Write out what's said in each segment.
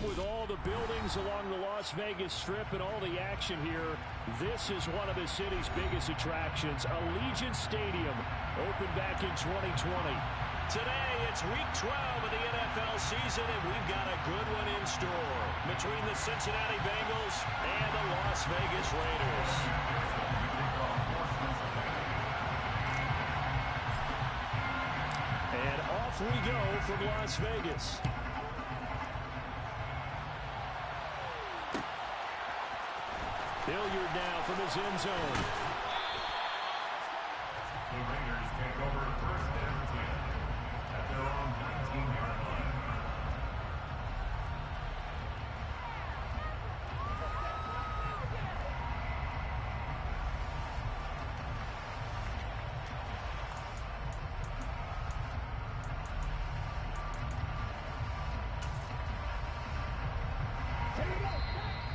even with all the buildings along the Las Vegas Strip and all the action here, this is one of the city's biggest attractions. Allegiant Stadium opened back in 2020. Today, it's Week 12 of the NFL season, and we've got a good one in store between the Cincinnati Bengals and the Las Vegas Raiders. And off we go from Las Vegas. Hilliard now from his end zone. The Raiders take over first and 10 at their own 19-yard line.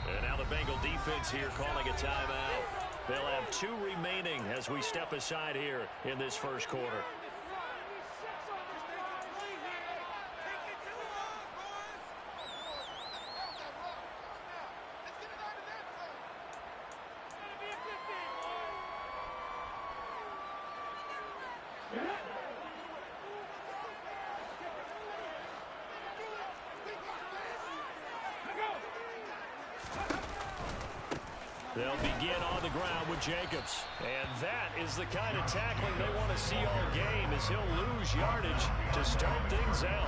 And now the Bengal defense here calling a timeout. They'll have 2 remaining as we step aside here in this first quarter. They'll begin on the ground with Jacobs. And that is the kind of tackling they want to see all game, as he'll lose yardage to start things out.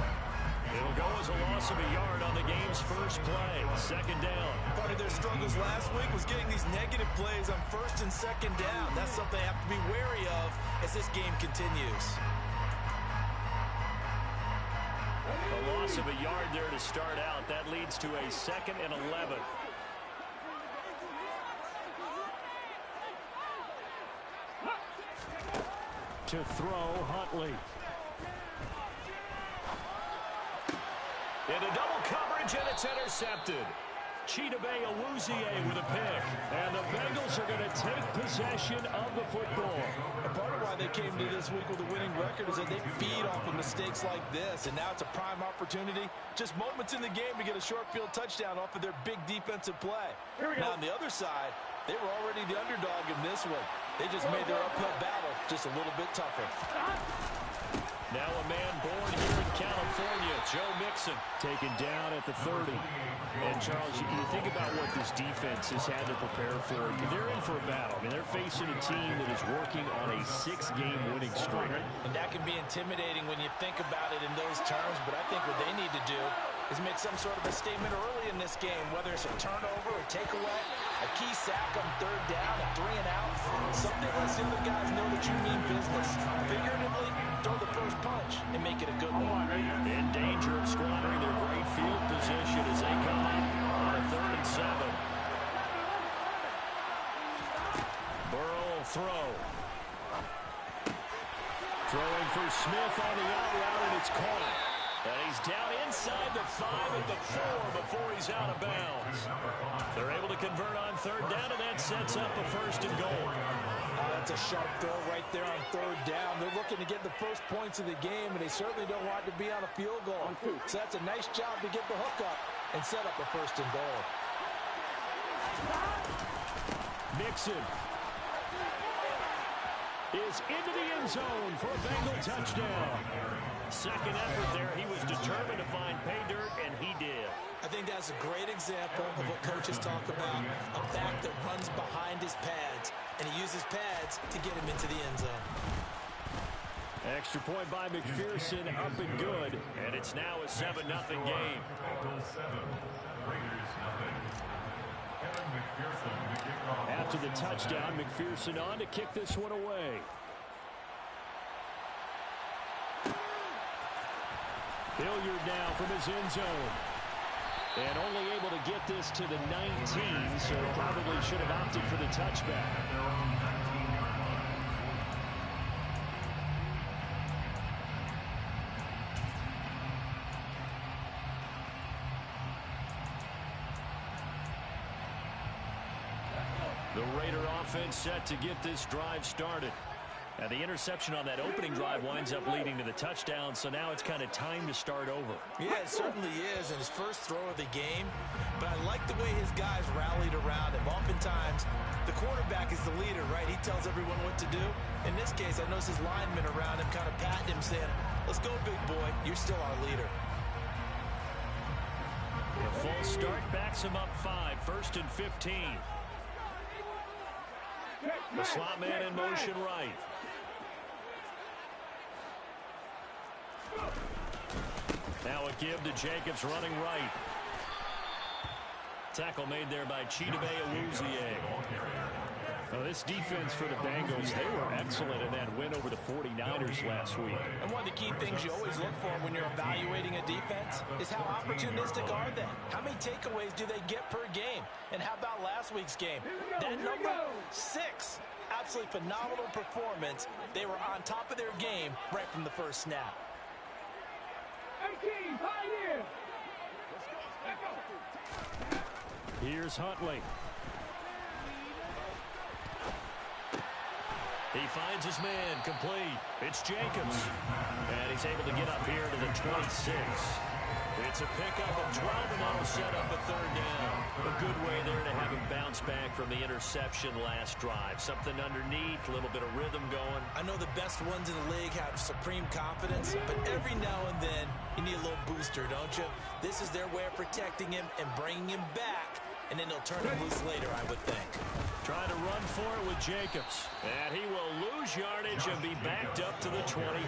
It'll go as a loss of a yard on the game's first play. Second down. Part of their struggles last week was getting these negative plays on first and second down. That's something they have to be wary of as this game continues. A loss of a yard there to start out. That leads to a 2nd and 11. To throw, Huntley. Into double coverage, and it's intercepted. Chidobe Awuzie with a pick. And the Bengals are going to take possession of the football. A part of why they came to this week with a winning record is that they feed off of mistakes like this, and now it's a prime opportunity, just moments in the game to get a short field touchdown off of their big defensive play. Now on the other side, they were already the underdog in this one. They just made their uphill battle just a little bit tougher. Now a man born here in California, Joe Mixon. Taken down at the 30. And, Charles, you think about what this defense has had to prepare for. They're in for a battle. I mean, they're facing a team that is working on a 6-game winning streak. And that can be intimidating when you think about it in those terms, but I think what they need to do is make some sort of a statement early in this game, whether it's a turnover, a takeaway, a key sack on 3rd down, a 3-and-out, something lets the other guys know that you mean business. Figuratively, throw the first punch and make it a good one. In danger of squandering their great field position as they come on a 3rd and 7. Burrow will throw. Throwing for Smith on the out route, and it's caught. And he's down inside the 5 at the 4 before he's out of bounds. They're able to convert on 3rd down, and that sets up a 1st and goal. That's a sharp throw right there on 3rd down. They're looking to get the first points of the game, and they certainly don't want to be on a field goal. So that's a nice job to get the hook up and set up a 1st and goal. Mixon is into the end zone for a Bengal touchdown. Second effort there. He was determined to find pay dirt, and he did. I think that's a great example of what coaches talk about, a back that runs behind his pads, and he uses pads to get him into the end zone. Extra point by McPherson, up and good. And it's now a 7-0 game. Bengals 7, Raiders 0. Kevin McPherson, the kickoff. After the touchdown, McPherson on to kick this one away. Hilliard now from his end zone. And only able to get this to the 19, so probably should have opted for the touchback. The Raider offense set to get this drive started. And the interception on that opening drive winds up leading to the touchdown, so now it's kind of time to start over. Yeah, it certainly is in his first throw of the game, but I like the way his guys rallied around him. Oftentimes, the quarterback is the leader, right? He tells everyone what to do. In this case, I noticed his linemen around him kind of patting him, saying, let's go, big boy. You're still our leader. The false start backs him up 5, 1st and 15. The slot man in motion right. Now a give to Jacobs running right. Tackle made there by Chidobe Awuzie. Well, this defense for the Bengals, they were excellent in that win over the 49ers last week. And one of the key things you always look for when you're evaluating a defense is how opportunistic are they? How many takeaways do they get per game? And how about last week's game? That number, 6. Absolutely phenomenal performance. They were on top of their game right from the first snap. 18, pioneer. Here's Huntley. He finds his man complete. It's Jacobs. And he's able to get up here to the 26. It's a pickup of 12, and that'll set up a 3rd down. A good way there to have him bounce back from the interception last drive. Something underneath, a little bit of rhythm going. I know the best ones in the league have supreme confidence, but every now and then you need a little booster, don't you? This is their way of protecting him and bringing him back, and then they'll turn him loose later, I would think. Trying to run for it with Jacobs. And he will lose yardage and be backed up to the 24.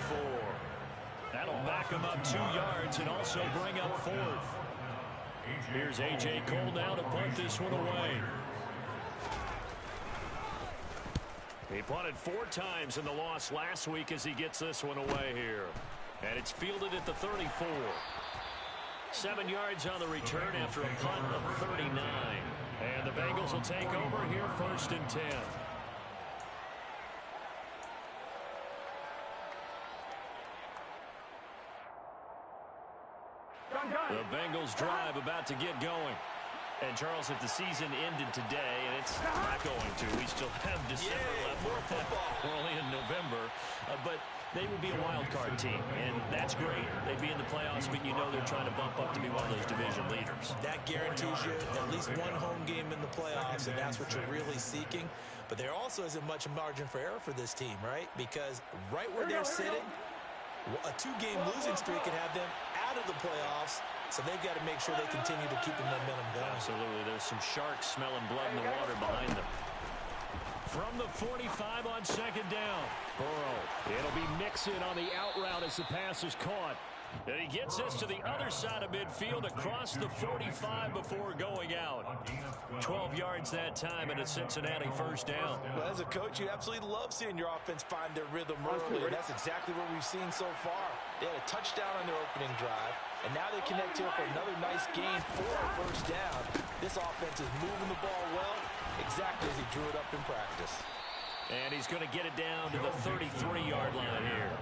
That'll back him up 2 yards and also bring up 4th. Here's A.J. Cole now to punt this one away. He punted 4 times in the loss last week as he gets this one away here. And it's fielded at the 34. 7 yards on the return after a punt of 39. And the Bengals will take over here 1st and 10. The Bengals drive about to get going. And, Charles, if the season ended today, and it's not going to, we still have December left. More football. We're only in November. But they would be a wild card team, and that's great. They'd be in the playoffs, but you know they're trying to bump up to be one of those division leaders. That guarantees you at least one home game in the playoffs, and that's what you're really seeking. But there also isn't much margin for error for this team, right? Because right where they're sitting, a 2-game losing streak could have them out of the playoffs, so they've got to make sure they continue to keep the momentum going. Absolutely. There's some sharks smelling blood in the water behind them. From the 45 on 2nd down. Burrow. It'll be Mixon on the out route as the pass is caught. And he gets this to the other side of midfield across the 45 before going out. 12 yards that time and a Cincinnati 1st down. Well, as a coach, you absolutely love seeing your offense find their rhythm early, and that's exactly what we've seen so far. They had a touchdown on their opening drive, and now they connect here for another nice gain for a 1st down. This offense is moving the ball well, exactly as he drew it up in practice. And he's going to get it down to the 33-yard line here.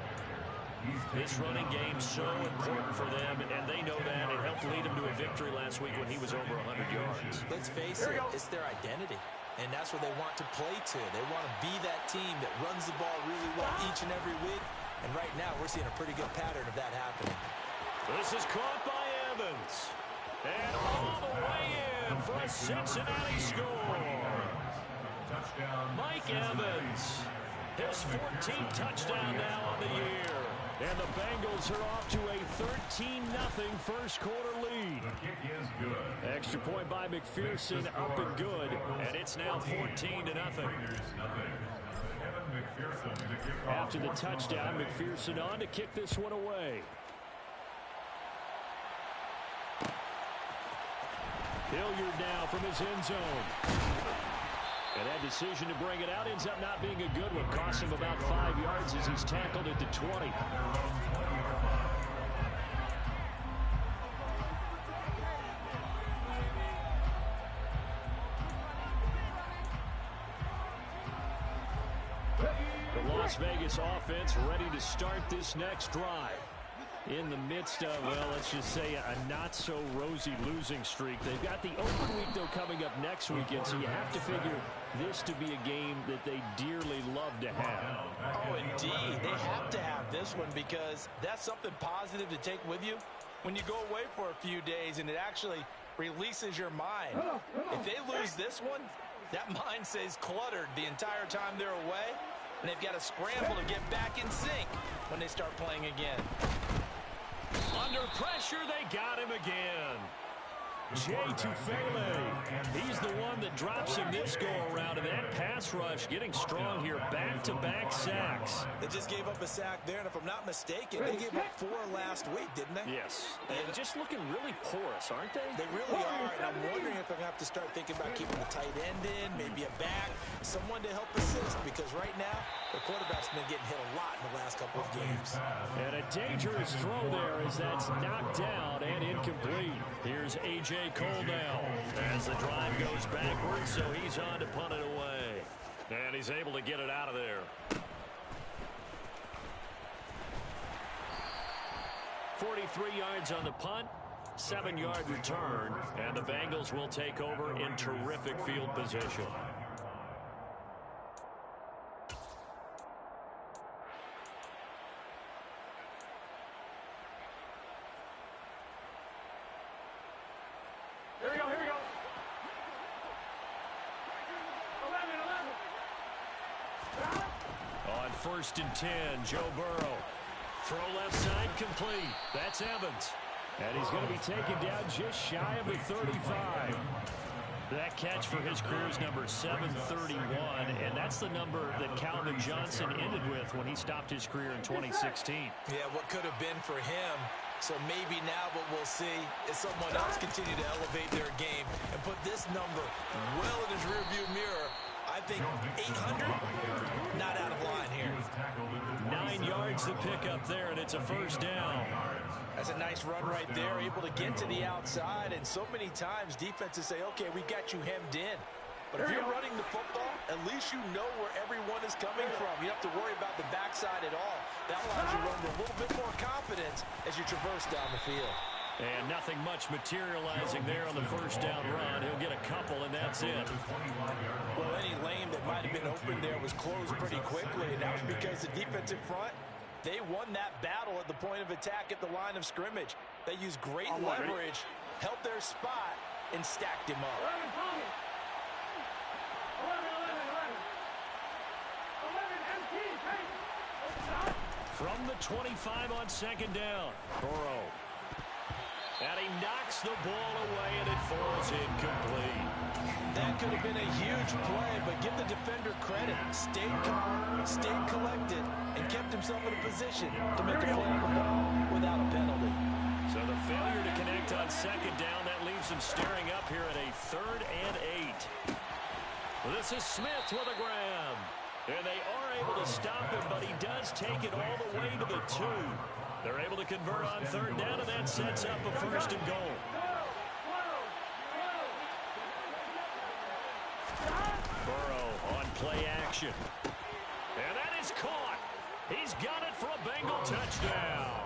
This running game's so important for them, and they know that. It helped lead them to a victory last week when he was over 100 yards. Let's face it, it's their identity, and that's what they want to play to. They want to be that team that runs the ball really well each and every week, and right now we're seeing a pretty good pattern of that happening. This is caught by Evans, and all the way in for a Cincinnati score. Mike Evans, his 14th touchdown now on the year. And the Bengals are off to a 13-0 first quarter lead. The kick is good. Extra point by McPherson, up and good. And it's now 14-0. After the touchdown, McPherson on to kick this one away. Hilliard now from his end zone. And that decision to bring it out ends up not being a good one. Costs him about 5 yards as he's tackled at the 20. The Las Vegas offense ready to start this next drive. in the midst of, well, let's just say a not-so-rosy losing streak. They've got the open week, though, coming up next weekend, so you have to figure this to be a game that they dearly love to have. Oh, indeed. They have to have this one because that's something positive to take with you when you go away for a few days, and it actually releases your mind. If they lose this one, that mind stays cluttered the entire time they're away, and they've got to scramble to get back in sync when they start playing again. Under pressure, they got him again. Jay Tufele. He's the one that drops him this go-around, and that pass rush getting strong here. Back-to-back sacks. They just gave up a sack there, and if I'm not mistaken, they gave up 4 last week, didn't they? Yes. And just looking really porous, aren't they? They really are, and I'm wondering if I'm going to have to start thinking about keeping the tight end in, maybe a back, someone to help assist, because right now, the quarterback's been getting hit a lot in the last couple of games. And a dangerous throw there as that's knocked down and incomplete. Here's A.J. Cole now as the drive goes backwards, so he's on to punt it away. And he's able to get it out of there. 43 yards on the punt, 7-yard return, and the Bengals will take over in terrific field position. Here we go. On 1st and 10, Joe Burrow. Throw left side complete. That's Evans. And he's going to be taken down just shy of the 35. That catch for his career's number 731, and that's the number that Calvin Johnson ended with when he stopped his career in 2016. Yeah, what could have been for him. So maybe now what we'll see is someone else continue to elevate their game and put this number well in his rearview mirror. I think 800, not out of line here. 9 yards to pick up there, and it's a first down. That's a nice run right there, able to get to the outside, and so many times defenses say, okay, we got you hemmed in. But if you're running the football, at least you know where everyone is coming from. You don't have to worry about the backside at all. That allows you to run with a little bit more confidence as you traverse down the field. And nothing much materializing there on the first down run. He'll get a couple, and that's it. Well, any lane that might have been open there was closed pretty quickly, and that was because the defensive front, they won that battle at the point of attack at the line of scrimmage. They used great leverage, held their spot, and stacked him up. From the 25 on 2nd down, Burrow. And he knocks the ball away, and it falls incomplete. That could have been a huge play, but give the defender credit. Stayed calm, stayed collected, and kept himself in a position to make a play on the ball without a penalty. So the failure to connect on 2nd down, that leaves him staring up here at a 3rd and 8. This is Smith with a grab. And they are able to stop him, but he does take it all the way to the 2. They're able to convert on 3rd down, and that sets up a 1st and goal. Burrow on play action. And that is caught. He's got it for a Bengal touchdown.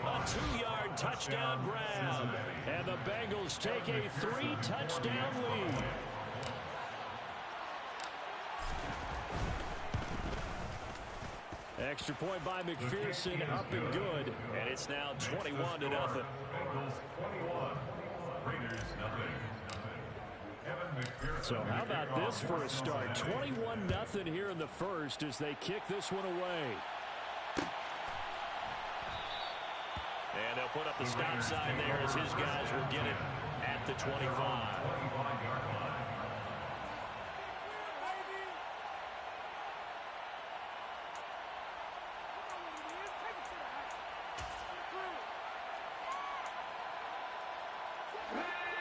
A 2-yard touchdown grab. And the Bengals take a 3-touchdown lead. Extra point by McPherson, up and good, and it's now 21-0. Bengals 21, Raiders nothing. So how about this for a start? 21-0 here in the first as they kick this one away. And they'll put up the stop sign there as his guys will get it at the 25.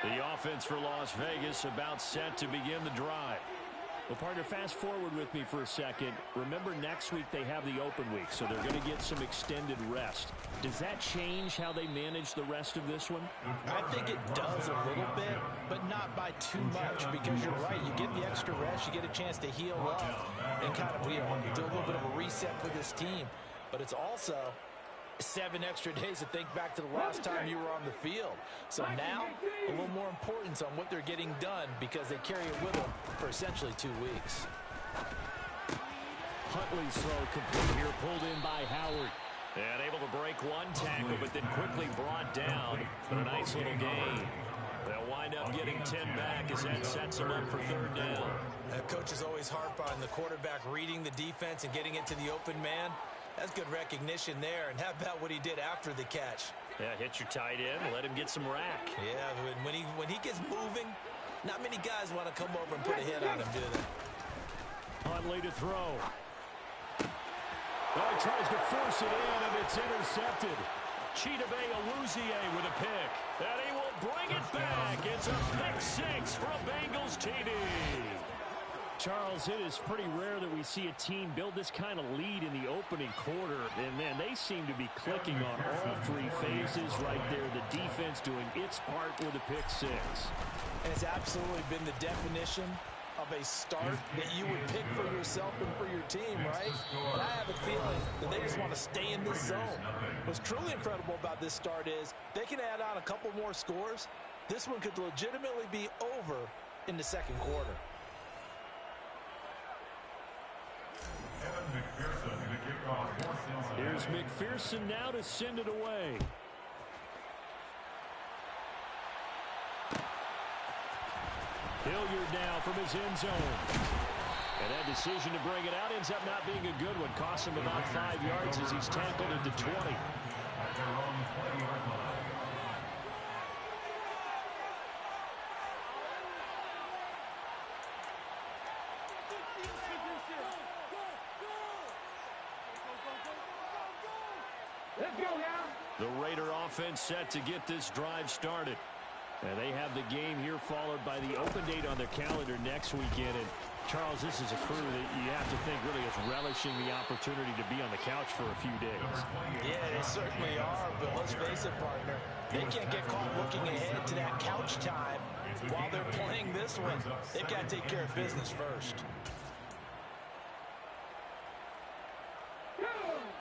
The offense for Las Vegas about set to begin the drive. Well, partner, fast forward with me for a second. Remember, next week they have the open week, so they're going to get some extended rest. Does that change how they manage the rest of this one? I think it does a little bit, but not by too much, because you're right. You get the extra rest, you get a chance to heal up and kind of do a little bit of a reset for this team. But it's also 7 extra days to think back to the last time you were on the field. So now, a little more importance on what they're getting done because they carry it with them for essentially 2 weeks. Huntley's throw complete here, pulled in by Howard. And able to break one tackle, but then quickly brought down for a nice little gain. They'll wind up getting 10 back as that sets them up for 3rd down. Coaches always harp on the quarterback reading the defense and getting it to the open man. That's good recognition there. And how about what he did after the catch? Yeah, hit your tight end, let him get some rack. Yeah, when he gets moving, not many guys want to come over and put a hit on him, do they? Huntley to throw. Oh, he tries to force it in, and it's intercepted. Chidobe Awuzie with a pick. And he will bring it back. It's a pick 6 for a Bengals TD. Charles, it is pretty rare that we see a team build this kind of lead in the opening quarter. And, man, they seem to be clicking on all 3 phases right there. The defense doing its part with a pick 6. And it's absolutely been the definition of a start that you would pick for yourself and for your team, right? And I have a feeling that they just want to stay in this zone. What's truly incredible about this start is they can add on a couple more scores. This one could legitimately be over in the 2nd quarter. Here's McPherson now to send it away. Hilliard now from his end zone. And that decision to bring it out ends up not being a good one. Costs him about 5 yards as he's tackled at the 20. The Raider offense set to get this drive started. And they have the game here followed by the open date on their calendar next weekend. And Charles, this is a crew that you have to think really is relishing the opportunity to be on the couch for a few days. Yeah, they certainly are, but let's face it, partner. They can't get caught looking ahead to that couch time while they're playing this one. They've got to take care of business first.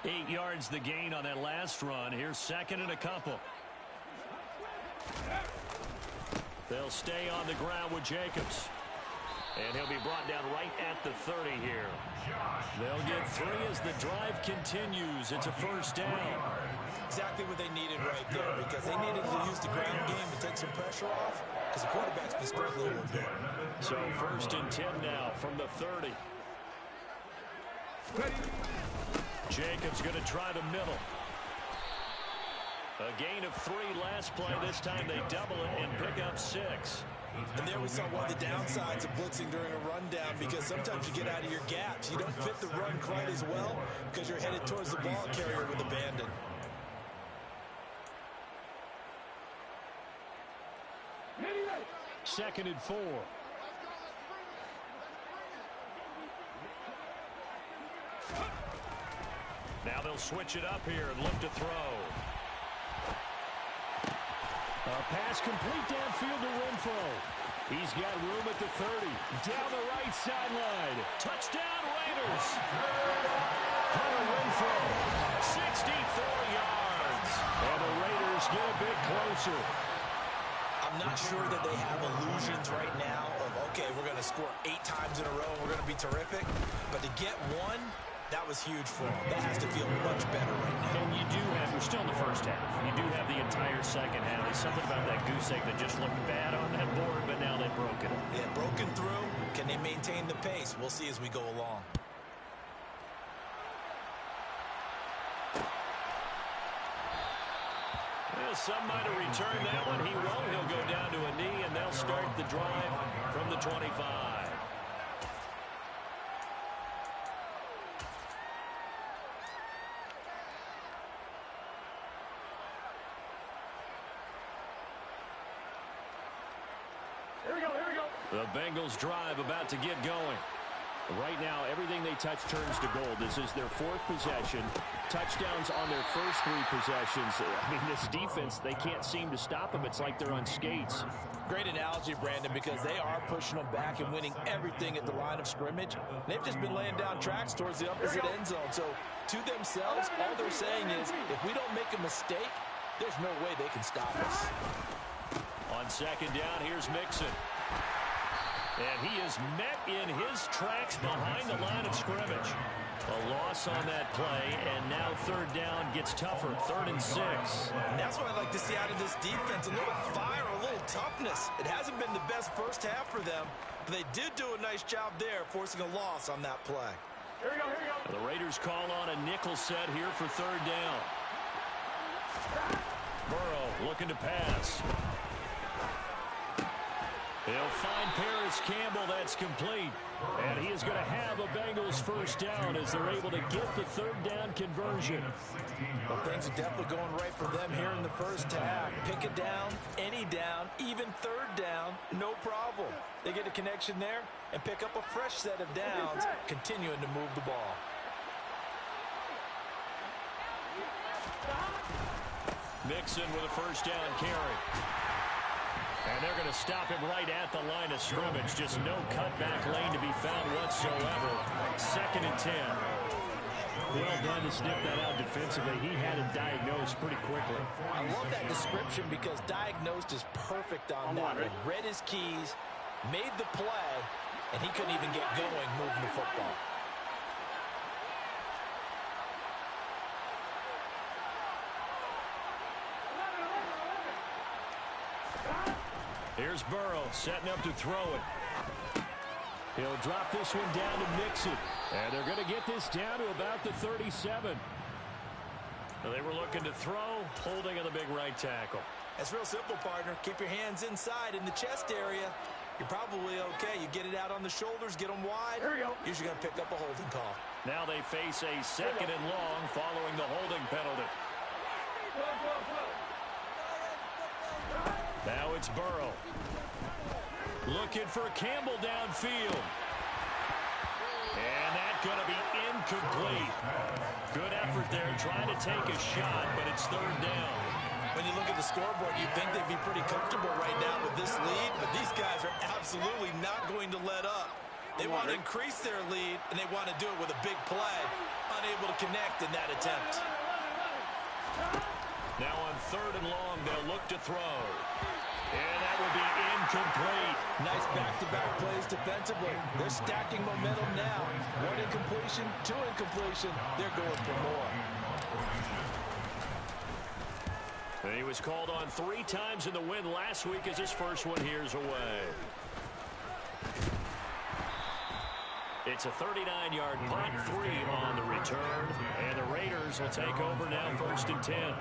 8 yards the gain on that last run. Here's 2nd and a couple. They'll stay on the ground with Jacobs. And he'll be brought down right at the 30 here. They'll get 3 as the drive continues. It's a 1st down. Exactly what they needed right there, because they needed to use the ground game to take some pressure off, because the quarterback's been struggling a little bit. So 1st and 10 now from the 30. Jacobs going to try the middle. A gain of 3 last play. This time they double it and pick up 6. And there we saw one of the downsides of blitzing during a rundown, because sometimes you get out of your gaps. You don't fit the run quite as well because you're headed towards the ball carrier with abandon. Second and 4. Now they'll switch it up here and look to throw. A pass complete downfield to Renfro. He's got room at the 30. Down the right sideline. Touchdown Raiders. Hunter Renfro, 64 yards. And the Raiders get a bit closer. I'm not sure that they have illusions right now of, okay, we're going to score 8 times in a row and we're going to be terrific. But to get one, that was huge for them. That has to feel much better right now. And you do have, we're still in the first half. You do have the entire second half. There's something about that goose egg that just looked bad on that board, but now they've broken it. Yeah, broken through. Can they maintain the pace? We'll see as we go along. Well, some might have returned that one. He won't. He'll go down to a knee, and they'll start the drive from the 25. The Bengals drive about to get going. Right now, everything they touch turns to gold. This is their fourth possession. Touchdowns on their first three possessions. I mean, this defense, they can't seem to stop them. It's like they're on skates. Great analogy, Brandon, because they are pushing them back and winning everything at the line of scrimmage. They've just been laying down tracks towards the opposite end zone. So to themselves, all they're saying is, if we don't make a mistake, there's no way they can stop us. On second down, here's Mixon. And he is met in his tracks behind the line of scrimmage. A loss on that play, and now third down gets tougher, 3rd and 6. And that's what I like to see out of this defense, a little fire, a little toughness. It hasn't been the best first half for them, but they did do a nice job there, forcing a loss on that play. Here we go. The Raiders call on a nickel set here for third down. Burrow looking to pass. He'll find Paris Campbell. That's complete. And he is going to have a Bengals first down as they're able to get the third down conversion. Well, things are definitely going right for them here in the first half. Pick it down, any down, even third down, no problem. They get a connection there and pick up a fresh set of downs, continuing to move the ball. Mixon with a first down carry. And they're going to stop him right at the line of scrimmage. Just no cutback lane to be found whatsoever. 2nd and 10. Well done to sniff that out defensively. He had it diagnosed pretty quickly. I love that description because diagnosed is perfect on that one. Read his keys, made the play, and he couldn't even get going moving the football. Here's Burrow setting up to throw it. He'll drop this one down to Mixon. And they're going to get this down to about the 37. They were looking to throw, holding on the big right tackle. It's real simple, partner. Keep your hands inside in the chest area. You're probably okay. You get it out on the shoulders, get them wide. Usually going to pick up a holding call. Now they face a 2nd and long following the holding penalty. Now it's Burrow. Looking for Campbell downfield. And that's going to be incomplete. Good effort there trying to take a shot, but it's third down. When you look at the scoreboard, you'd think they'd be pretty comfortable right now with this lead, but these guys are absolutely not going to let up. They want to increase their lead, and they want to do it with a big play. Unable to connect in that attempt. Now on 3rd and long, they'll look to throw. And that will be incomplete. Nice back-to-back plays defensively. They're stacking momentum now. 1 incompletion, 2 incompletion. They're going for more. And he was called on 3 times in the win last week as his first one here's away. It's a 39-yard punt, 3 on the return. And the Raiders will take over now 1st and 10.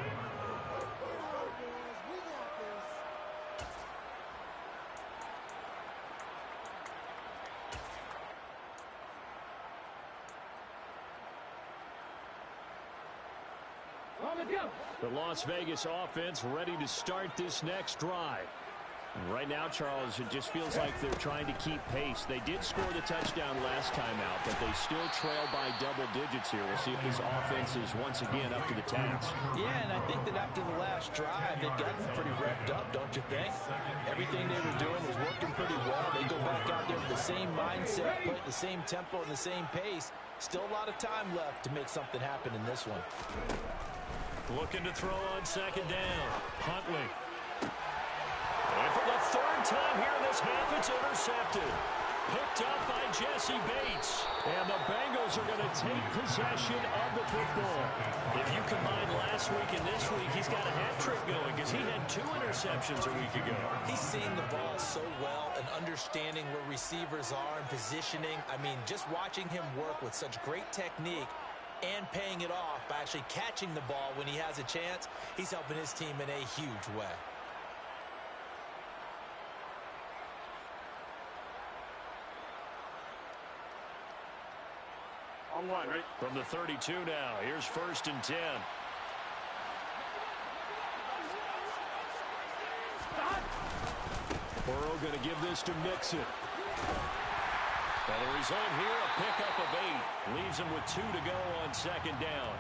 The Las Vegas offense ready to start this next drive. And right now, Charles, it just feels like they're trying to keep pace. They did score the touchdown last time out, but they still trail by double digits here. We'll see if this offense is once again up to the task. Yeah, and I think that after the last drive, they've gotten pretty revved up, don't you think? Everything they were doing was working pretty well. They go back out there with the same mindset, put the same tempo and the same pace. Still a lot of time left to make something happen in this one. Looking to throw on 2nd down. Huntley. And for the 3rd time here in this half, it's intercepted. Picked up by Jesse Bates. And the Bengals are going to take possession of the football. If you combine last week and this week, he's got a hat trick going because he had 2 interceptions a week ago. He's seeing the ball so well and understanding where receivers are and positioning. I mean, just watching him work with such great technique and paying it off by actually catching the ball when he has a chance, he's helping his team in a huge way. On 1, right? From the 32 now, here's 1st and 10. Burrow going to give this to Mixon. And the result here, a pickup of 8. Leaves him with 2 to go on second down.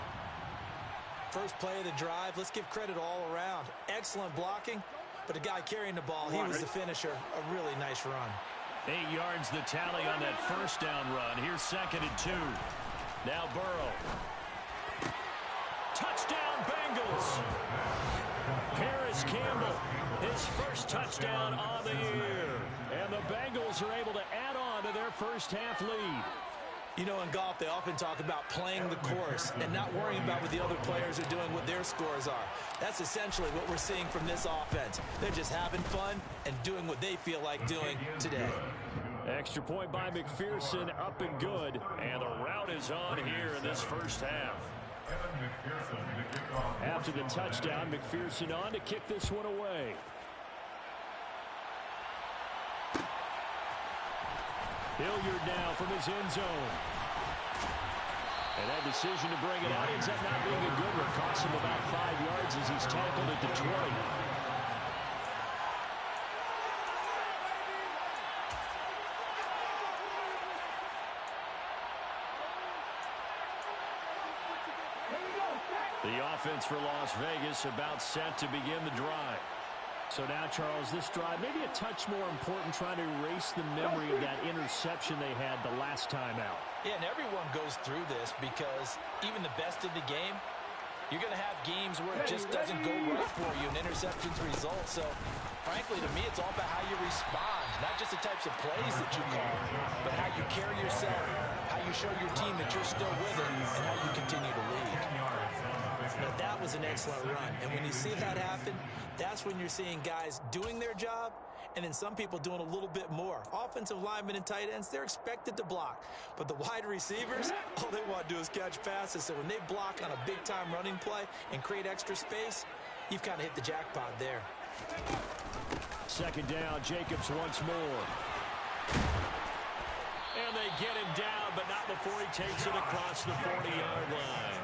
First play of the drive, let's give credit all around. Excellent blocking, but the guy carrying the ball, he was the finisher. A really nice run. 8 yards the tally on that first down run. Here's 2nd and 2. Now Burrow. Touchdown, Bengals. Harris Campbell, his first touchdown on the year. And the Bengals are able to add on to their first half lead. You know, in golf, they often talk about playing the course and not worrying about what the other players are doing, what their scores are. That's essentially what we're seeing from this offense. They're just having fun and doing what they feel like doing today. Extra point by McPherson, up and good. And the route is on here in this first half. After the touchdown, McPherson on to kick this one away. Hilliard now from his end zone. And that decision to bring it out ends up not being a good one. Costs him about 5 yards as he's tackled at the 20. The offense for Las Vegas about set to begin the drive. So now, Charles, this drive maybe a touch more important, trying to erase the memory of that interception they had the last time out. Yeah, and everyone goes through this because even the best in the game, you're going to have games where it just doesn't go right for you and interceptions result. So, frankly, to me, it's all about how you respond, not just the types of plays that you call, but how you carry yourself, how you show your team that you're still with it, and how you continue to lead. Now, that was an excellent run, and when you see that happen, that's when you're seeing guys doing their job and then some people doing a little bit more. Offensive linemen and tight ends, they're expected to block. But the wide receivers, all they want to do is catch passes. So when they block on a big-time running play and create extra space, you've kind of hit the jackpot there. Second down, Jacobs once more. And they get him down, but not before he takes it across the 40-yard line.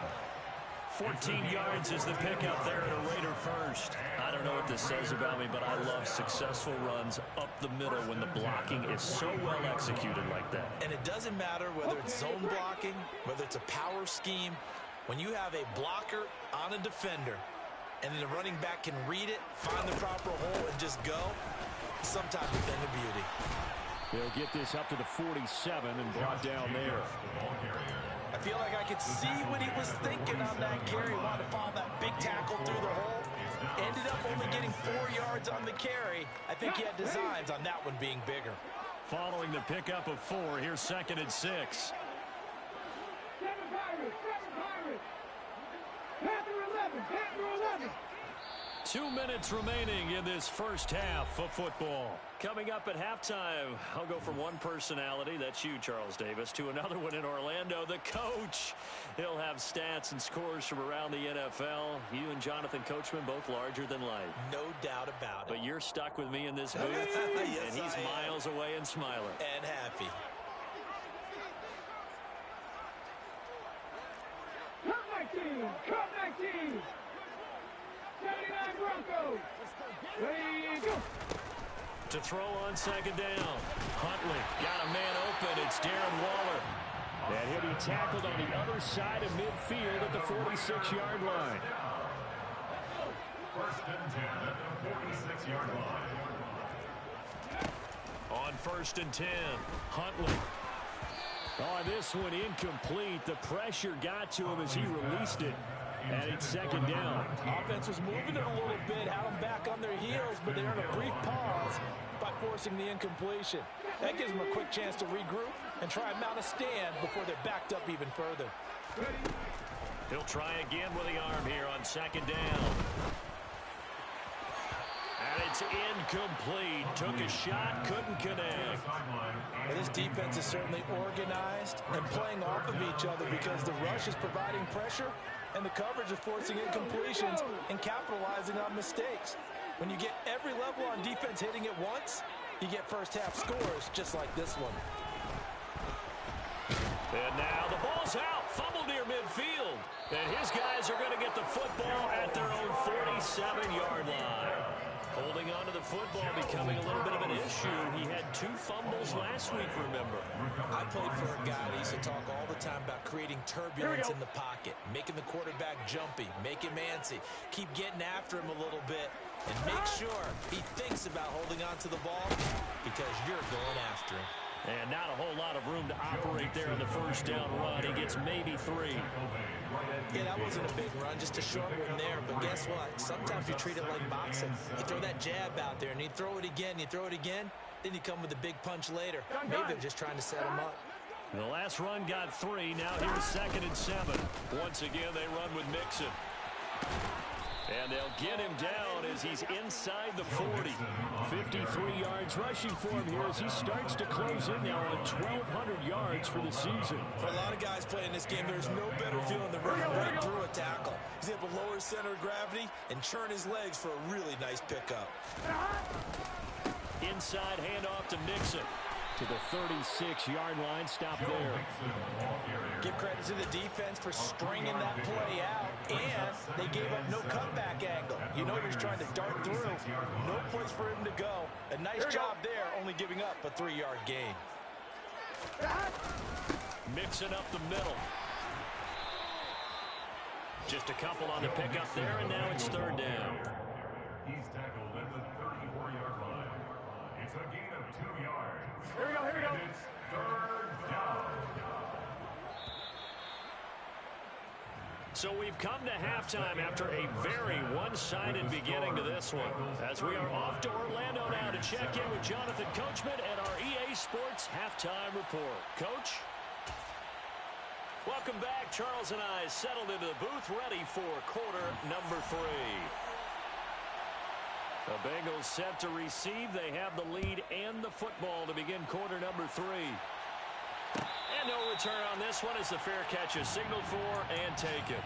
14 yards is the pickup there at a Raider first. I don't know what this says about me, but I love successful runs up the middle when the blocking is so well executed like that. And it doesn't matter whether it's zone blocking, whether it's a power scheme. When you have a blocker on a defender and then the running back can read it, find the proper hole, and just go, sometimes a thing of beauty. They'll get this up to the 47 and brought down there. I feel like I could see what he was thinking on that carry. Wanted to follow that big tackle through the hole. Ended up only getting 4 yards on the carry. I think he had designs on that one being bigger. Following the pickup of 4, here's 2nd and 6. 2 minutes remaining in this first half of football. Coming up at halftime, I'll go from one personality, that's you, Charles Davis, to another one in Orlando, the coach. He'll have stats and scores from around the NFL. You and Jonathan Coachman both larger than life. No doubt about it. But you're stuck with me in this booth, yes, and he's miles away and smiling. And happy. Cut 19! 79 Broncos! Ready to go! To throw on second down. Huntley got a man open. It's Darren Waller. And he'll be tackled on the other side of midfield at the 46-yard line. First and 10 at the 46-yard line. On 1st and 10, Huntley. Oh, this one incomplete. The pressure got to him as he released it. And it's 2nd down. Offense was moving it a little bit, had them back on their heels, but they earned a brief pause by forcing the incompletion. That gives them a quick chance to regroup and try and mount a stand before they're backed up even further. He'll try again with the arm here on 2nd down. And it's incomplete. Took a shot, couldn't connect. And this defense is certainly organized and playing off of each other because the rush is providing pressure and the coverage is forcing incompletions and capitalizing on mistakes. When you get every level on defense hitting it once, you get first half scores just like this one. And now the ball's out. Fumble near midfield. And his guys are going to get the football at their own 47-yard line. Holding on to the football becoming a little bit of an issue. He had 2 fumbles last week, remember. I played for a guy that used to talk all the time about creating turbulence in the pocket, making the quarterback jumpy, make him antsy, keep getting after him a little bit, and make sure he thinks about holding on to the ball because you're going after him. And not a whole lot of room to operate there on the first down run. He gets maybe 3. Yeah, that wasn't a big run, just a short one there. But guess what? Sometimes you treat it like boxing. You throw that jab out there, and you throw it again, then you come with a big punch later. Maybe they're just trying to set him up. The last run got 3. Now here's 2nd and 7. Once again, they run with Mixon. And they'll get him down as he's inside the 40. 53 yards rushing for him here as he starts to close in now on 1,200 yards for the season. For a lot of guys playing this game, there's no better feeling than running right through a tackle. He's able to lower his center of gravity and churn his legs for a really nice pickup. Inside handoff to Mixon. To the 36-yard line, stop there. Give credit to the defense for stringing that play out, and they gave up no cutback angle. You know he's trying to dart through. No place for him to go. A nice job there, only giving up a 3-yard gain. Mixing up the middle. Just a couple on the pickup there, and now it's 3rd down. He's tackled at the 34-yard line. It's a gain of 2 yards. Here we go. And it's 3rd down. So we've come to halftime after a very one-sided beginning to this one. As we are off to Orlando now to check in with Jonathan Coachman and our EA Sports Halftime Report. Coach? Welcome back. Charles and I settled into the booth ready for quarter number 3. The Bengals set to receive. They have the lead and the football to begin quarter number 3. And no return on this one as the fair catch is signaled for and taken.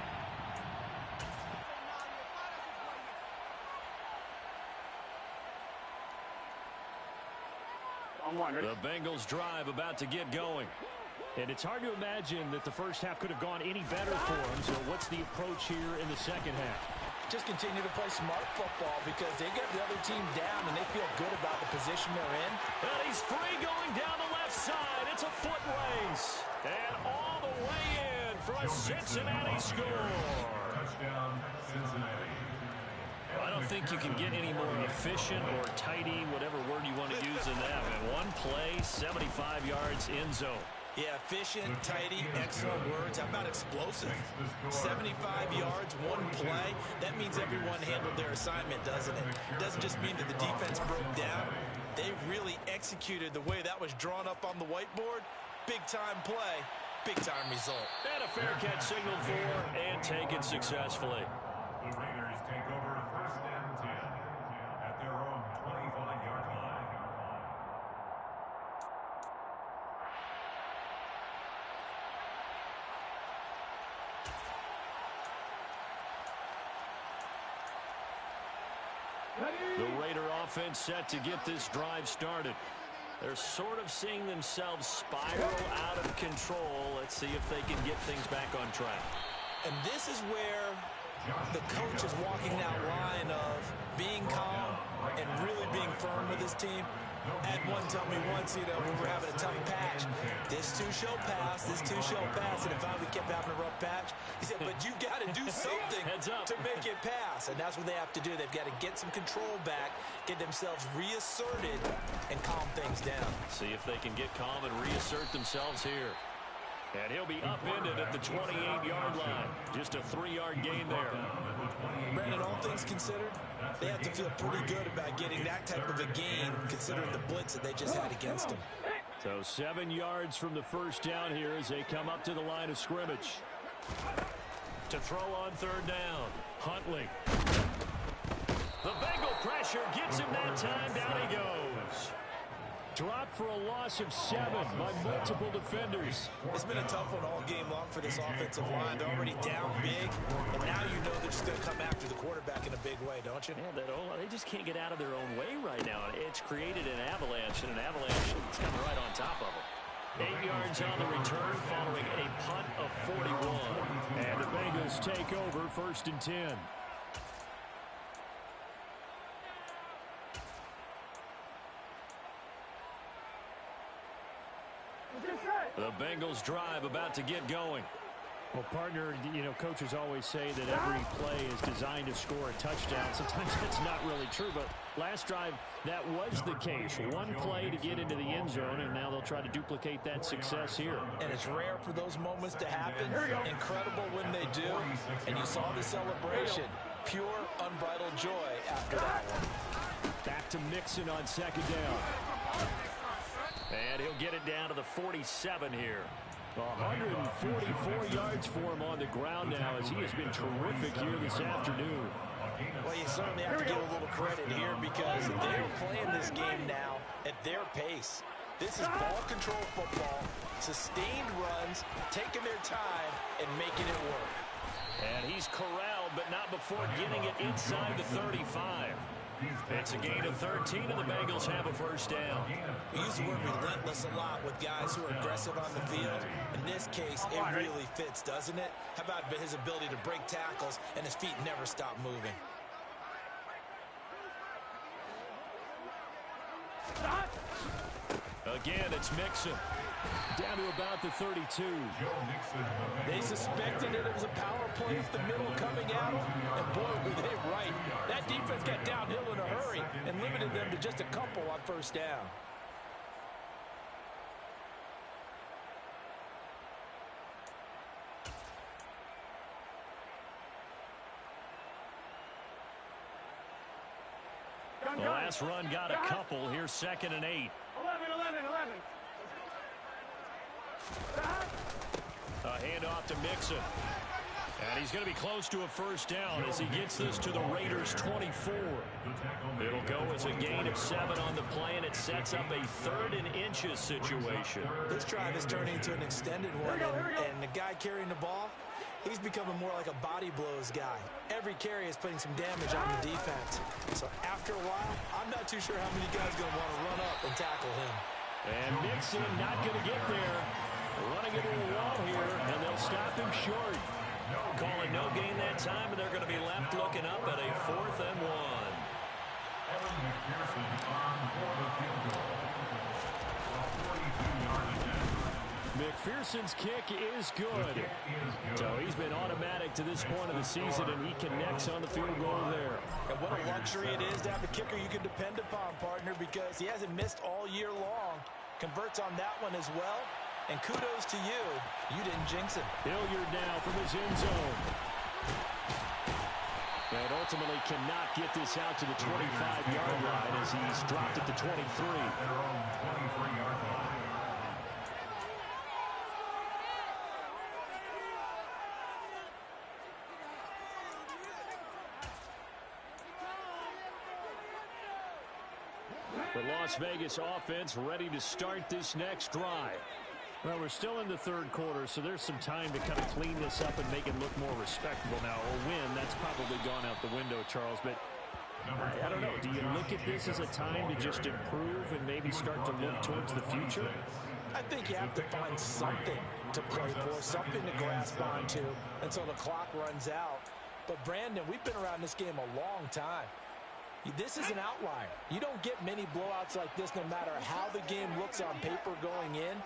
The Bengals drive about to get going. And it's hard to imagine that the first half could have gone any better for them. So what's the approach here in the second half? Just continue to play smart football because they get the other team down and they feel good about the position they're in. And he's free going down the left side. It's a foot race. And all the way in for a Cincinnati score. Touchdown, Cincinnati. I don't think you can get any more efficient or tidy, whatever word you want to use in that. In one play, 75 yards in zone. Yeah, efficient, tidy, excellent words. How about explosive? 75 yards, one play. That means everyone handled their assignment, doesn't it? It doesn't just mean that the defense broke down. They really executed the way that was drawn up on the whiteboard. Big-time play, big-time result. And a fair catch signaled for and taken successfully. The Raiders take over 1st and 10 at their own 25-yard line. The Raider offense set to get this drive started. They're sort of seeing themselves spiral out of control. Let's see if they can get things back on track. And this is where the coach is walking that line of being calm and really being firm with his team. I had one tell me once, you know, when we were having a tough patch, this too shall pass, and if we kept having a rough patch, he said, but you got to do something to make it pass, and that's what they have to do. They've got to get some control back, get themselves reasserted, and calm things down. See if they can get calm and reassert themselves here. And he'll be upended at the 28-yard line. Just a 3-yard gain there. Brandon, all things considered, they have to feel pretty good about getting that type of a gain, considering the blitz that they just had against them. So 7 yards from the first down here as they come up to the line of scrimmage. To throw on 3rd down, Huntley. The Bengal pressure gets him that time. Down he goes. Dropped for a loss of 7 by multiple defenders. It's been a tough one all game long for this offensive line. They're already down big, and now you know they're just going to come after the quarterback in a big way, don't you? Yeah, they just can't get out of their own way right now. It's created an avalanche, and an avalanche is coming right on top of them. 8 yards on the return following a punt of 41. And the Bengals take over 1st and 10. The Bengals drive about to get going. Well, partner, coaches always say that every play is designed to score a touchdown. Sometimes that's not really true, but last drive, that was the case. One play to get into the end zone, and now they'll try to duplicate that success here. And it's rare for those moments to happen. Incredible when they do. And you saw the celebration. Pure, unbridled joy after that one. Back to Mixon on second down. And he'll get it down to the 47 here. 144 yards for him on the ground now as he has been terrific here this afternoon. Well, you certainly have to give a little credit here because they're playing this game now at their pace. This is ball control football, sustained runs, taking their time, and making it work. And he's corralled, but not before getting it inside the 35. It's a gain of 13, and the Bengals have a first down. We use the word relentless a lot with guys who are aggressive on the field. In this case, it really fits, doesn't it? How about his ability to break tackles and his feet never stop moving? Again, it's Mixon. Down to about the 32. They suspected that it was a power play up the middle coming out, and boy, were they right. That defense got downhill in a hurry and limited them to just a couple on first down. The last run got a couple. Here's 2nd and 8. 11. A handoff to Mixon. And he's going to be close to a first down as he gets this to the Raiders' 24. It'll go as a gain of 7 on the play, and it sets up a 3rd and inches situation. This drive is turning into an extended one, and the guy carrying the ball, he's becoming more like a body blows guy. Every carry is putting some damage on the defense. So after a while, I'm not too sure how many guys are going to want to run up and tackle him. And Mixon not going to get there. Running into a wall here, and they'll stop him short. Calling no gain that time, and they're going to be left looking up at a 4th and 1. McPherson's kick is good. So he's been automatic to this point of the season, and he connects on the field goal there. And what a luxury it is to have a kicker you can depend upon, partner, because he hasn't missed all year long. Converts on that one as well. And kudos to you. You didn't jinx him. Hilliard now from his end zone. And ultimately cannot get this out to the 25-yard line as he's dropped at the 23. The Las Vegas offense ready to start this next drive. Well, we're still in the third quarter, so there's some time to kind of clean this up and make it look more respectable now. A win, that's probably gone out the window, Charles, but I don't know. Do you look at this as a time to just improve and maybe start to look towards the future? I think you have to find something to play for, something to grasp onto until the clock runs out. But, Brandon, we've been around this game a long time. This is an outlier. You don't get many blowouts like this no matter how the game looks on paper going in.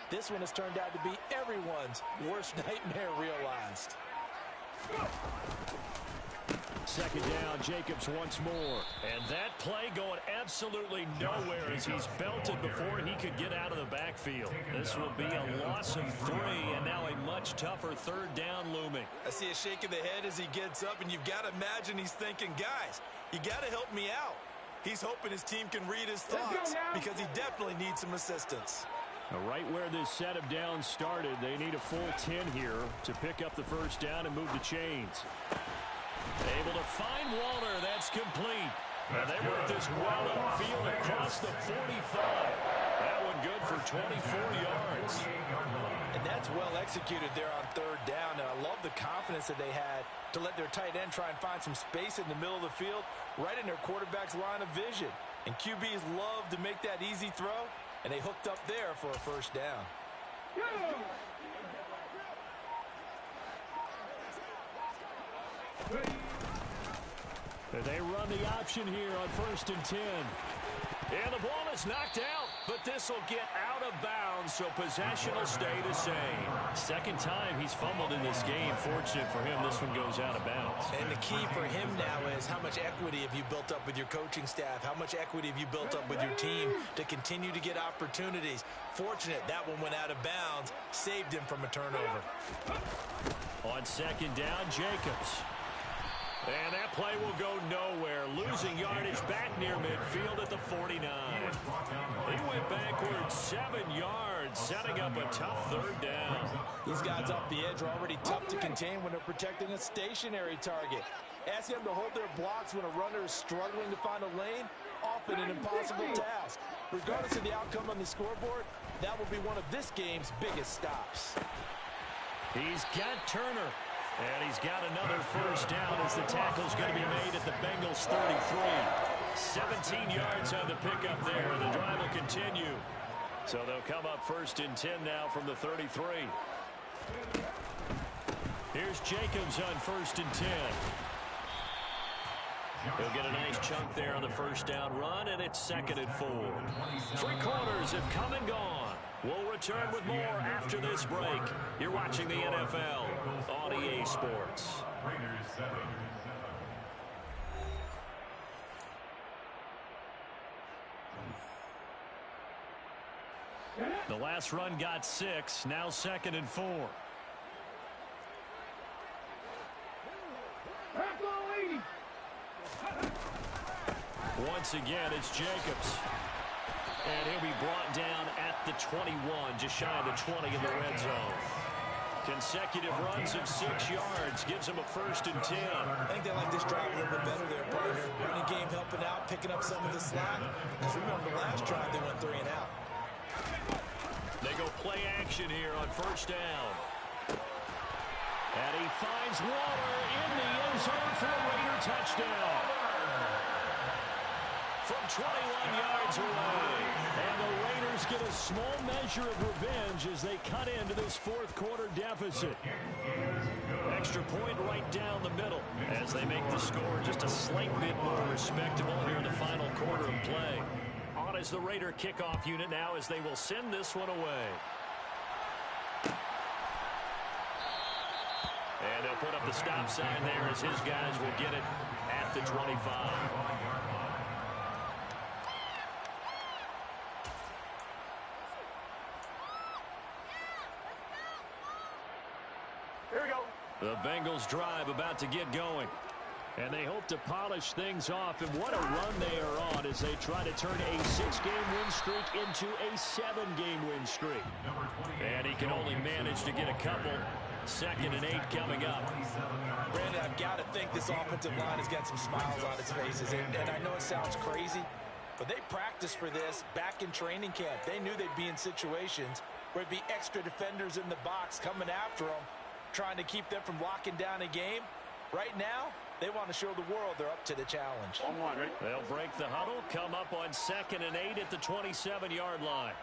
This one has turned out to be everyone's worst nightmare realized. Second down, Jacobs once more. And that play going absolutely nowhere as he's belted before he could get out of the backfield. This will be a loss of 3, and now a much tougher 3rd down looming. I see a shake of the head as he gets up, and you've got to imagine he's thinking, guys, you got to help me out. He's hoping his team can read his thoughts because he definitely needs some assistance. Now, right where this set of downs started, they need a full 10 here to pick up the first down and move the chains. Able to find Walter. That's complete. And they work this well upfield across the 45. That one good for 24 yards. And that's well executed there on 3rd down. And I love the confidence that they had to let their tight end try and find some space in the middle of the field, right in their quarterback's line of vision. And QBs love to make that easy throw, and they hooked up there for a first down. They run the option here on 1st and 10. And the ball is knocked out, but this will get out of bounds, so possession will stay the same. Second time he's fumbled in this game. Fortunate for him, this one goes out of bounds. And the key for him now is how much equity have you built up with your coaching staff? How much equity have you built up with your team to continue to get opportunities? Fortunate that one went out of bounds, saved him from a turnover. On second down, Jacobs. And that play will go nowhere. Losing yardage back near midfield at the 49. He went backwards 7 yards, setting up a tough third down. These guys off the edge are already tough to contain when they're protecting a stationary target. Ask them to hold their blocks when a runner is struggling to find a lane, often an impossible task. Regardless of the outcome on the scoreboard, that will be one of this game's biggest stops. He's got Turner. And he's got another first down as the tackle's going to be made at the Bengals 33. 17 yards on the pickup there, and the drive will continue. So they'll come up first and 10 now from the 33. Here's Jacobs on first and 10. He'll get a nice chunk there on the first down run, and it's second and 4. 3 quarters have come and gone. We'll return with more after this break. You're watching the NFL on EA Sports. The last run got 6, now second and 4. Once again, it's Jacobs. And he'll be brought down at the 21, just shy of the 20 in the red zone. Consecutive runs of 6 yards gives him a first and 10. I think they like this drive a little bit better there, partner. Running game helping out, picking up some of the slack. Because remember, the last drive they went 3 and out. They go play action here on first down. And he finds Waller in the end zone for a Raider touchdown. From 21 yards away. And the Raiders get a small measure of revenge as they cut into this fourth quarter deficit. Extra point right down the middle as they make the score just a slight bit more respectable here in the final quarter of play. On as the Raider kickoff unit now as they will send this one away. And they'll put up the stop sign there as his guys will get it at the 25. The Bengals drive about to get going. And they hope to polish things off. And what a run they are on as they try to turn a 6-game win streak into a 7-game win streak. And he can only manage to get a couple. Second and 8 coming up. Brandon, I've got to think this offensive line has got some smiles on its faces. And I know it sounds crazy, but they practiced for this back in training camp. They knew they'd be in situations where it'd be extra defenders in the box coming after them, trying to keep them from locking down a game. Right now, they want to show the world they're up to the challenge. They'll break the huddle, come up on second and 8 at the 27-yard line.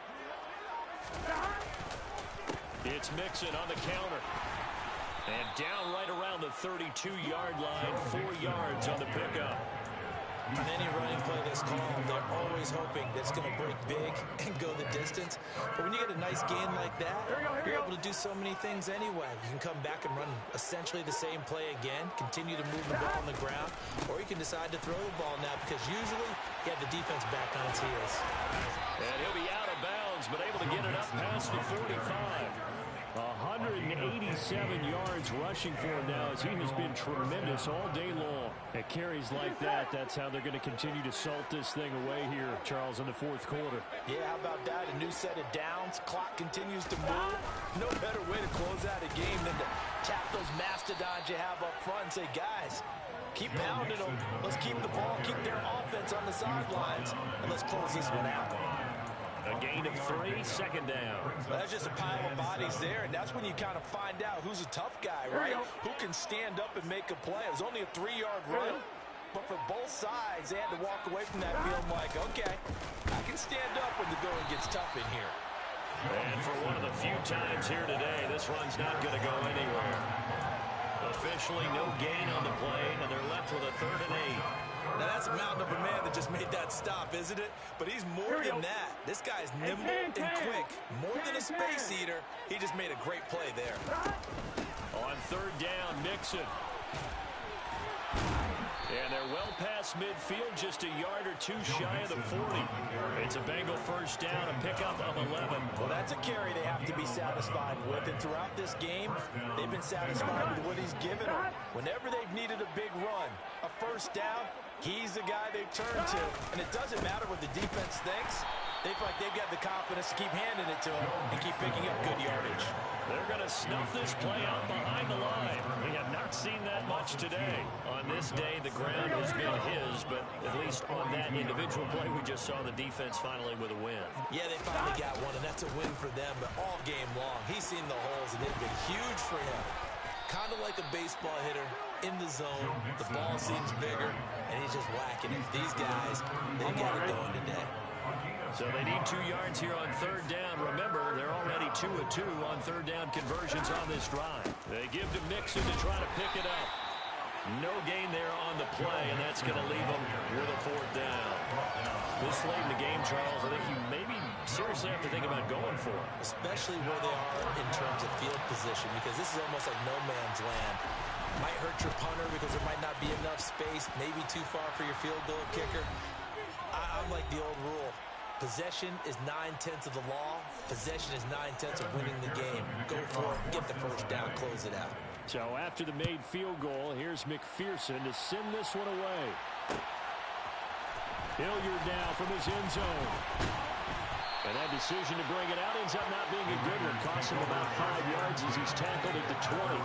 It's Mixon on the counter. And down right around the 32-yard line, 4 yards on the pickup. On any running play that's called, they're always hoping that's going to break big and go the distance. But when you get a nice gain like that, you're able to do so many things anyway. You can come back and run essentially the same play again, continue to move the ball on the ground, or you can decide to throw the ball now because usually you have the defense back on its heels. And he'll be out of bounds, but able to get it up past the 45. 187 yards rushing for him now as he has been tremendous all day long. At carries like that, that's how they're going to continue to salt this thing away here, Charles, in the fourth quarter. Yeah, how about that? A new set of downs. Clock continues to move. No better way to close out a game than to tap those mastodons you have up front and say, guys, keep pounding them. Let's keep the ball, keep their offense on the sidelines, and let's close this one out. A gain of 3, second down. That's just a pile of bodies there, and that's when you kind of find out who's a tough guy, right? Who can stand up and make a play. It was only a 3-yard run, but for both sides, they had to walk away from that feeling like, okay, I can stand up when the going gets tough in here. And for one of the few times here today, this run's not going to go anywhere. Officially no gain on the play, and they're left with a 3rd and 8. Now, that's a mountain of a man that just made that stop, isn't it? But he's more than that. This guy's nimble and quick. More than a space eater. He just made a great play there. On third down, Mixon. And they're well past midfield, just a yard or two shy of the 40. It's a Bengal first down, a pickup of 11. Well, that's a carry they have to be satisfied with. And throughout this game, they've been satisfied with what he's given them. Whenever they've needed a big run, a first down, he's the guy they've turned to. And it doesn't matter what the defense thinks. They feel like they've got the confidence to keep handing it to him and keep picking up good yardage. They're going to snuff this play out behind the line. We have not seen that much today. On this day, the ground has been his, but at least on that individual play, we just saw the defense finally with a win. Yeah, they finally got one, and that's a win for them, but all game long, he's seen the holes, and they've been huge for him. Kind of like a baseball hitter in the zone. The ball seems bigger, and he's just whacking it. These guys, they've got it going today. So they need 2 yards here on third down. Remember, they're already 2 of 2 on third down conversions on this drive. They give to Mixon to try to pick it up. No gain there on the play, and that's going to leave them with a fourth down. This late in the game, Charles, I think you maybe seriously have to think about going for it. Especially where they are in terms of field position, because this is almost like no man's land. Might hurt your punter because there might not be enough space, maybe too far for your field goal kicker. I'm like the old rule. Possession is 9/10 of the law. Possession is 9/10 of winning the game. Go for it, get the first down, close it out. So after the made field goal, here's McPherson to send this one away. Hilliard now from his end zone. And that decision to bring it out ends up not being a good one. Costs him about 5 yards as he's tackled at the 20.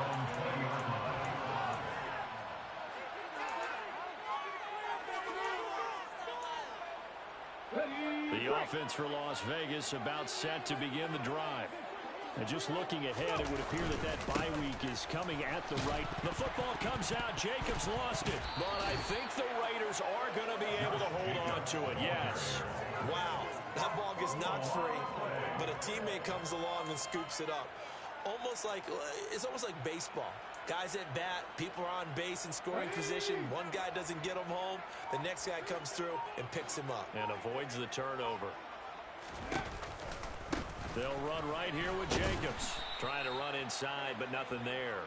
The offense for Las Vegas about set to begin the drive. And just looking ahead, it would appear that that bye week is coming at the right. The football comes out. Jacobs lost it. But I think the Raiders are going to be able to hold on to it. Yes. Wow. That ball gets knocked free, but a teammate comes along and scoops it up. It's almost like baseball. Guys at bat, people are on base in scoring position. One guy doesn't get him home. The next guy comes through and picks him up. And avoids the turnover. They'll run right here with Jacobs. Trying to run inside, but nothing there.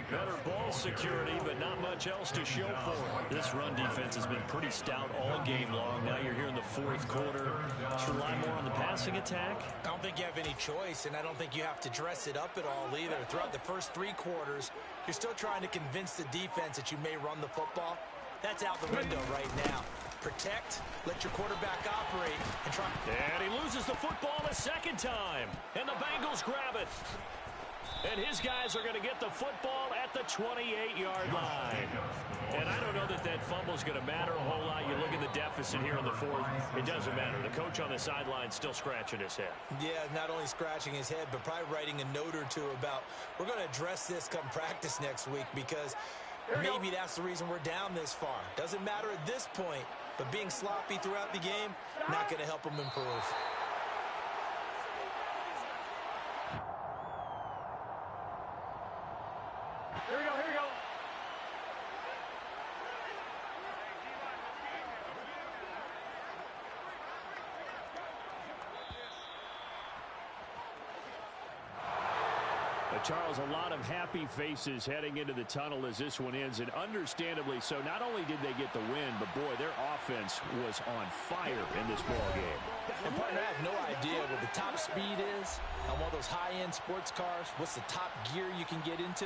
Better ball security, but not much else to show for it. This run defense has been pretty stout all game long. Now you're here in the fourth quarter. Let's rely more on the passing attack. I don't think you have any choice, and I don't think you have to dress it up at all either. Throughout the first 3 quarters, you're still trying to convince the defense that you may run the football. That's out the window right now. Protect, let your quarterback operate, and try. And he loses the football a second time. And the Bengals grab it. And his guys are going to get the football at the 28-yard line. And I don't know that that fumble is going to matter a whole lot. You look at the deficit here in the fourth. It doesn't matter. The coach on the sideline still scratching his head. Yeah, not only scratching his head, but probably writing a note or two about, we're going to address this come practice next week, because maybe that's the reason we're down this far. Doesn't matter at this point, but being sloppy throughout the game, not going to help them improve. Here we go, here we go. Charles, a lot of happy faces heading into the tunnel as this one ends, and understandably so. Not only did they get the win, but boy, their offense was on fire in this ball game. And partner, I have no idea what the top speed is on one of those high-end sports cars. What's the top gear you can get into?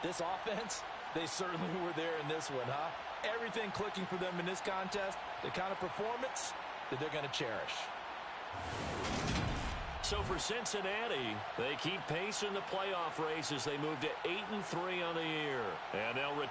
This offense, they certainly were there in this one, huh? Everything clicking for them in this contest, the kind of performance that they're going to cherish. So for Cincinnati, they keep pace in the playoff race as they move to 8-3 on the year. And they'll return